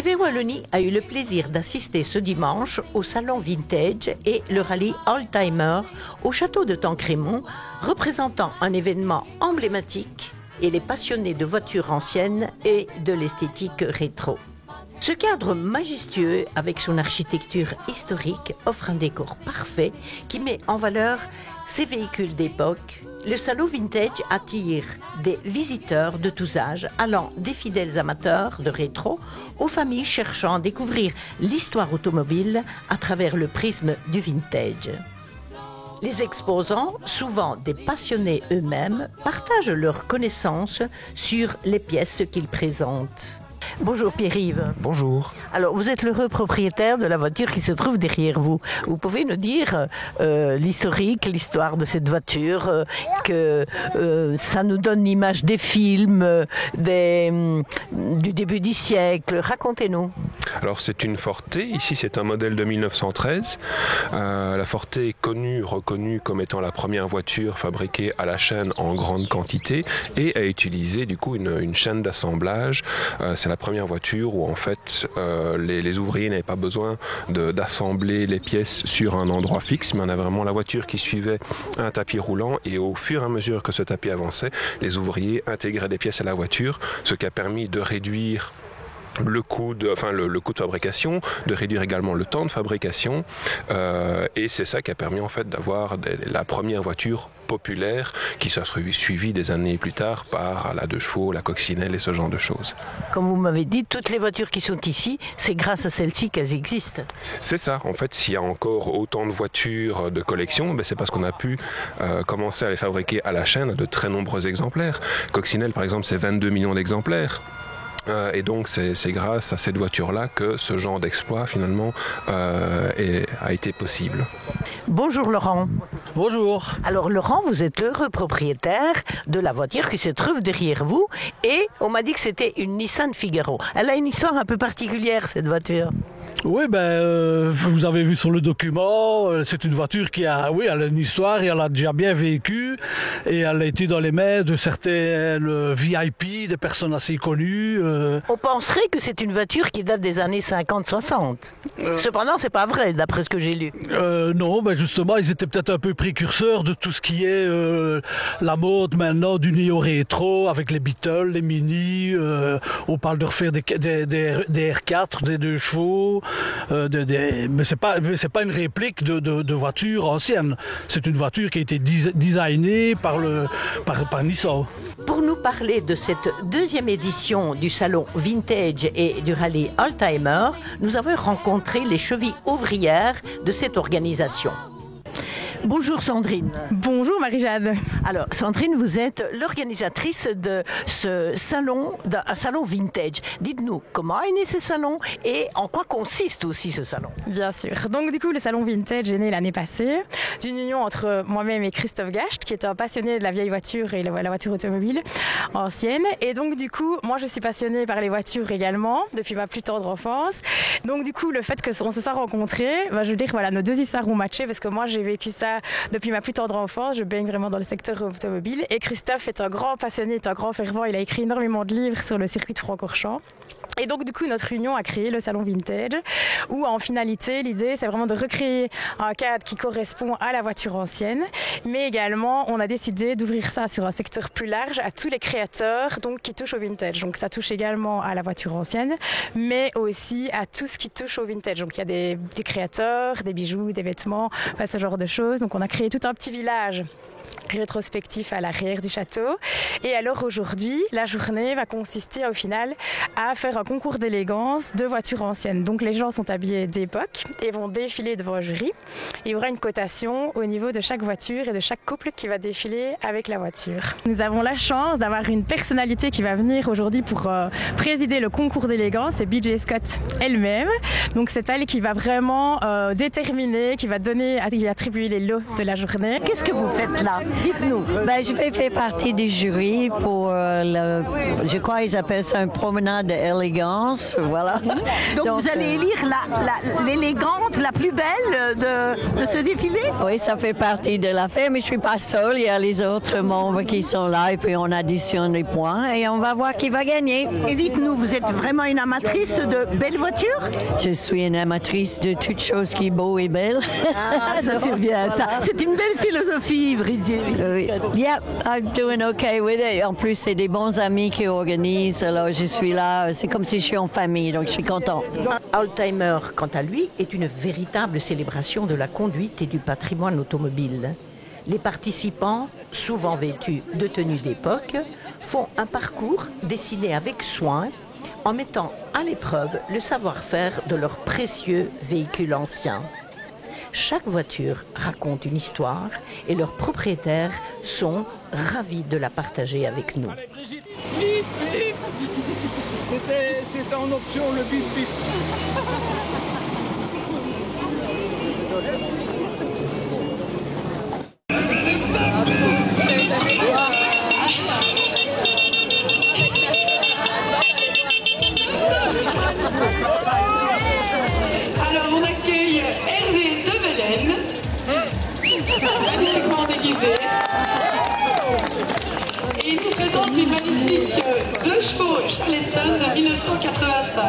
TV Wallonie a eu le plaisir d'assister ce dimanche au salon Vintage et le rallye Oldtimer au château de Tancrémont, représentant un événement emblématique et les passionnés de voitures anciennes et de l'esthétique rétro. Ce cadre majestueux, avec son architecture historique, offre un décor parfait qui met en valeur ces véhicules d'époque. Le salon Vintage attire des visiteurs de tous âges, allant des fidèles amateurs de rétro aux familles cherchant à découvrir l'histoire automobile à travers le prisme du vintage. Les exposants, souvent des passionnés eux-mêmes, partagent leurs connaissances sur les pièces qu'ils présentent. Bonjour Pierre-Yves. Bonjour. Alors vous êtes l'heureux propriétaire de la voiture qui se trouve derrière vous. Vous pouvez nous dire l'historique, l'histoire de cette voiture, que ça nous donne l'image des films du début du siècle. Racontez-nous. Alors c'est une Forte, ici c'est un modèle de 1913. La Forte est reconnue comme étant la première voiture fabriquée à la chaîne en grande quantité et a utilisé du coup une chaîne d'assemblage. C'est la première voiture où en fait les ouvriers n'avaient pas besoin d'assembler les pièces sur un endroit fixe, mais on a vraiment la voiture qui suivait un tapis roulant et au fur et à mesure que ce tapis avançait, les ouvriers intégraient des pièces à la voiture, ce qui a permis de réduire le coût de fabrication, de réduire également le temps de fabrication et c'est ça qui a permis en fait d'avoir la première voiture populaire qui s'est suivie des années plus tard par la 2 chevaux, la coccinelle et ce genre de choses. Comme vous m'avez dit, toutes les voitures qui sont ici, c'est grâce à celles-ci qu'elles existent. C'est ça, en fait s'il y a encore autant de voitures de collection, c'est parce qu'on a pu commencer à les fabriquer à la chaîne, de très nombreux exemplaires. Coccinelle par exemple c'est 22 millions d'exemplaires. Et donc c'est grâce à cette voiture-là que ce genre d'exploit finalement a été possible. Bonjour Laurent. Bonjour. Alors Laurent, vous êtes l'heureux propriétaire de la voiture qui se trouve derrière vous et on m'a dit que c'était une Nissan Figaro. Elle a une histoire un peu particulière cette voiture. Oui, vous avez vu sur le document, c'est une voiture qui a une histoire et elle a déjà bien vécu et elle a été dans les mains de certaines VIP, des personnes assez connues. On penserait que c'est une voiture qui date des années 50-60. Cependant, c'est pas vrai, d'après ce que j'ai lu. Non, justement, ils étaient peut-être un peu précurseurs de tout ce qui est la mode maintenant du néo-rétro avec les Beatles, les Mini. On parle de refaire des R4, des 2 chevaux. Mais c'est pas une réplique de voiture ancienne. C'est une voiture qui a été designée par Nissan. Pour nous parler de cette 2e édition du salon Vintage et du rallye Oldtimer, nous avons rencontré les chevilles ouvrières de cette organisation. Bonjour Sandrine. Bonjour Marie-Jade. Alors Sandrine, vous êtes l'organisatrice de ce salon, d'un salon vintage. Dites-nous, comment est né ce salon et en quoi consiste aussi ce salon? Bien sûr. Donc du coup, le salon vintage est né l'année passée d'une union entre moi-même et Christophe Gacht, qui est un passionné de la vieille voiture et la voiture automobile ancienne. Et donc du coup, moi je suis passionnée par les voitures également, depuis ma plus tendre enfance. Donc du coup, le fait qu'on se soit rencontrés, je veux dire, voilà, nos 2 histoires ont matché parce que moi j'ai vécu ça depuis ma plus tendre enfance, je baigne vraiment dans le secteur automobile et Christophe est un grand passionné, est un grand fervent, il a écrit énormément de livres sur le circuit de Francorchamps. Et donc du coup notre union a créé le salon Vintage où en finalité l'idée c'est vraiment de recréer un cadre qui correspond à la voiture ancienne, mais également on a décidé d'ouvrir ça sur un secteur plus large à tous les créateurs donc qui touchent au vintage. Donc ça touche également à la voiture ancienne mais aussi à tout ce qui touche au vintage. Donc il y a des créateurs, des bijoux, des vêtements, ce genre de choses. Donc on a créé tout un petit village rétrospectif à l'arrière du château. Et alors aujourd'hui, la journée va consister au final à faire un concours d'élégance de voitures anciennes. Donc les gens sont habillés d'époque et vont défiler devant un jury. Il y aura une cotation au niveau de chaque voiture et de chaque couple qui va défiler avec la voiture. Nous avons la chance d'avoir une personnalité qui va venir aujourd'hui pour présider le concours d'élégance, c'est BJ Scott elle-même. Donc c'est elle qui va vraiment déterminer, qui va attribuer les lots de la journée. Qu'est-ce que vous faites là? Dites-nous. Je vais faire partie du jury pour je crois qu'ils appellent ça une promenade élégante. élégance, voilà. Donc vous allez élire l'élégante, la plus belle de ce défilé? Oui, ça fait partie de l'affaire, mais je suis pas seule. Il y a les autres membres qui sont là et puis on additionne les points et on va voir qui va gagner. Et dites-nous, vous êtes vraiment une amatrice de belles voitures? Je suis une amatrice de toute chose qui est beau et belle. Ah, ça c'est bien, ça. C'est une belle philosophie, Brigitte. Oui. Yeah, I'm doing okay with it. En plus, c'est des bons amis qui organisent. Alors, je suis là. C'est comme si je suis en famille, donc je suis content. Oldtimer, quant à lui, est une véritable célébration de la conduite et du patrimoine automobile. Les participants, souvent vêtus de tenues d'époque, font un parcours dessiné avec soin en mettant à l'épreuve le savoir-faire de leurs précieux véhicules anciens. Chaque voiture raconte une histoire et leurs propriétaires sont ravis de la partager avec nous. Allez, Brigitte, bip, bip. C'était en option le bip bip. Alors on accueille Hervé de Belen, magnifiquement déguisé. Et il nous présente une magnifique 2 chevaux Charleston de 1985.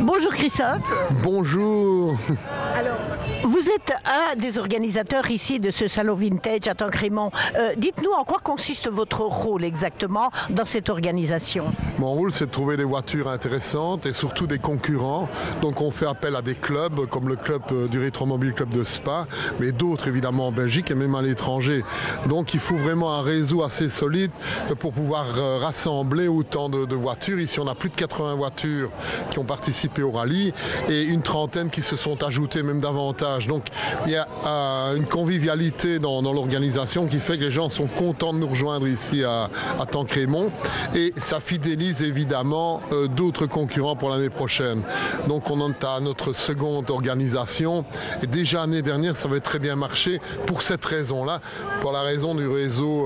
Bonjour Christophe. Bonjour. Alors, vous êtes un des organisateurs ici de ce salon vintage à Tancrémont. Dites-nous en quoi consiste votre rôle exactement dans cette organisation? Mon rôle, c'est de trouver des voitures intéressantes et surtout des concurrents. Donc on fait appel à des clubs comme le club du Rétromobile Club de Spa, mais d'autres évidemment en Belgique et même à l'étranger. Donc il faut vraiment un réseau assez solide pour pouvoir rassembler autant de voitures. Ici on a plus de 80 voitures qui ont participé au rallye et une trentaine qui se sont ajoutées, même davantage. Donc il y a une convivialité dans l'organisation qui fait que les gens sont contents de nous rejoindre ici à Tancrémont et ça fidélise évidemment d'autres concurrents pour l'année prochaine. Donc on est à notre seconde organisation et déjà l'année dernière ça avait très bien marché pour cette raison-là, pour la raison du réseau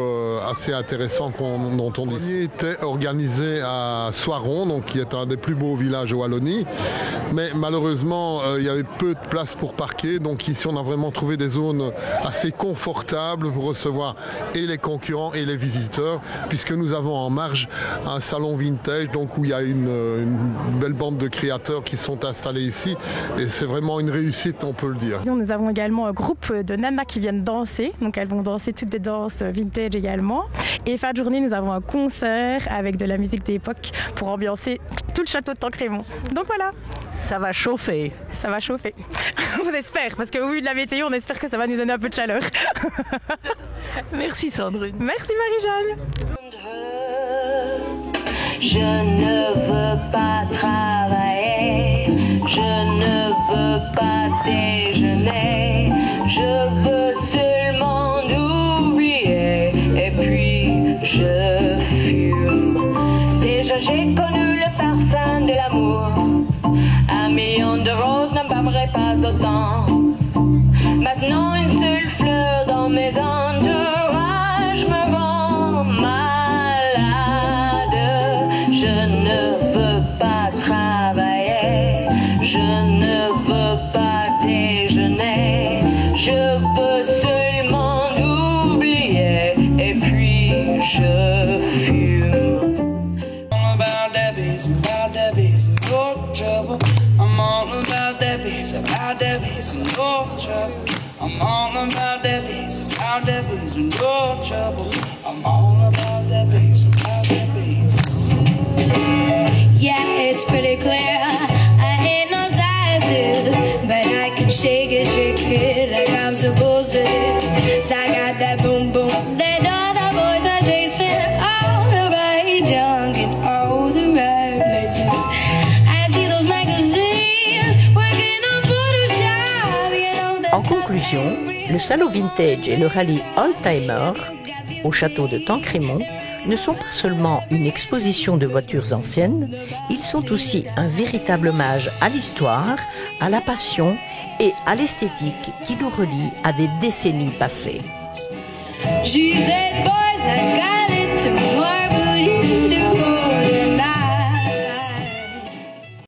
assez intéressant dont on dispose. Il était organisé à Soiron, donc qui est un des plus beaux villages de Wallonie, mais malheureusement il y avait peu de place pour parquer, donc ici on a vraiment trouvé des zones assez confortables pour recevoir et les concurrents et les visiteurs, puisque nous avons en marge un salon vintage, donc où il y a une belle bande de créateurs qui sont installés ici, et c'est vraiment une réussite, on peut le dire. Nous avons également un groupe de nanas qui viennent danser, donc elles vont danser toutes des danses vintage également, et fin de journée nous avons un concert avec de la musique d'époque pour ambiancer tout le château de Tancrémont. Donc voilà. Ça va chauffer. Ça va chauffer. On espère, parce qu'au vu de la météo, on espère que ça va nous donner un peu de chaleur. Merci Sandrine. Merci Marie-Jeanne. Je ne veux pas travailler, je ne veux pas déjeuner, je veux seulement oublier et puis je fume. Déjà j'ai connu le parfum de l'amour, 1 million de roses n'en m'aimerait pas autant. Maintenant une seule fleur dans mes entourages me rend malade. Je ne veux pas travailler, je ne veux pas déjeuner, je veux seulement oublier et puis je fume. All about that bass, no trouble. I'm all about that bass, no trouble. I'm all about that bass, no trouble. I'm all about that bass, Yeah, it's pretty clear I ain't no size dude, but I can shake it like I'm supposed to do. So I got that boom boom that all the boys are chasing, all the right junk in all the right places. I see those magazines working on Photoshop, you know that's. En conclusion, le salon vintage et le rallye Oldtimer au château de Tancrémont ne sont pas seulement une exposition de voitures anciennes, ils sont aussi un véritable hommage à l'histoire, à la passion et à l'esthétique qui nous relie à des décennies passées. She said, boys, I got it tomorrow.